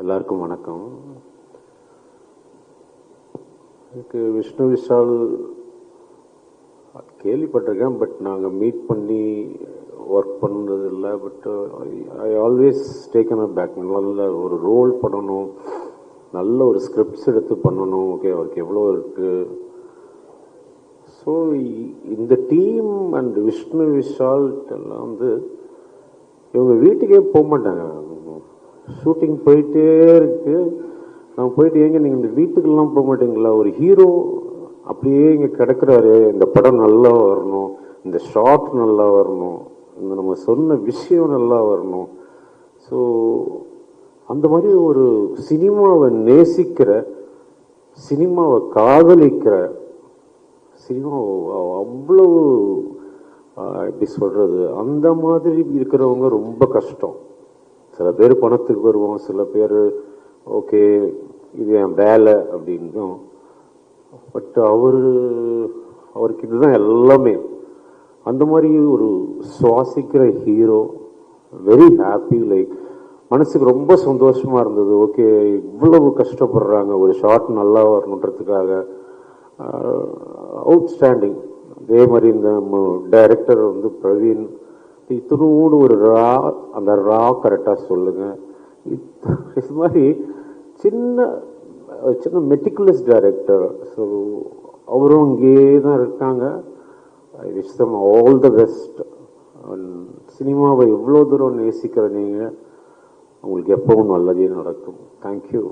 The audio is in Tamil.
எல்லாருக்கும் வணக்கம். எனக்கு விஷ்ணு விஷால் கேள்விப்பட்டிருக்கேன், பட் நாங்கள் மீட் பண்ணி ஒர்க் பண்ணது இல்லை. But I always taken a back. நல்ல ஒரு ரோல் பண்ணணும், நல்ல ஒரு ஸ்கிரிப்ட்ஸ் எடுத்து பண்ணணும். ஓகே, அவருக்கு எவ்வளோ இருக்கு. ஸோ இந்த டீம் அண்ட் விஷ்ணு விஷால் எல்லாம் இவங்க வீட்டுக்கே போக மாட்டாங்க. ஷூட்டிங் போயிட்டே இருக்கு. நான் போயிட்டு ஏங்க நீங்கள் இந்த வீட்டுக்கெல்லாம் போக மாட்டீங்களா? ஒரு ஹீரோ அப்படியே இங்கே கிடக்கிறாரு, இந்த படம் நல்லா வரணும், இந்த ஷாட் நல்லா வரணும், இந்த நம்ம சொன்ன விஷயம் நல்லா வரணும். ஸோ அந்த மாதிரி ஒரு சினிமாவை நேசிக்கிற, சினிமாவை காதலிக்கிற, சினிமா அவ்வளவு எப்படி சொல்றது, அந்த மாதிரி இருக்கிறவங்க ரொம்ப கஷ்டம். சில பேர் பணத்துக்கு வருவோம், சில பேர் ஓகே இது என் வேலை அப்படின்னும். பட் அவருக்கு இதுதான் எல்லாமே. அந்த மாதிரி ஒரு சுவாசிக்கிற ஹீரோ. Very happy. லைக் மனசுக்கு ரொம்ப சந்தோஷமா இருந்தது. ஓகே, இவ்வளவு கஷ்டப்படுறாங்க ஒரு ஷாட் நல்லா வரணுன்றதுக்காக. அவுட்ஸ்டாண்டிங். அதே மாதிரி இந்த டைரக்டர் பிரவீன், இத்தனோடு ஒரு அந்த கரெக்டாக சொல்லுங்க. இது மாதிரி சின்ன சின்ன மெட்டிகுலஸ் டைரக்டர். ஸோ அவரும் இங்கே தான் இருக்காங்க. I wish them all the best. சினிமாவை எவ்வளோ தூரம் நேசிக்கிற நீங்கள், உங்களுக்கு எப்பவும் நல்லதே நடக்கும். தேங்க்யூ.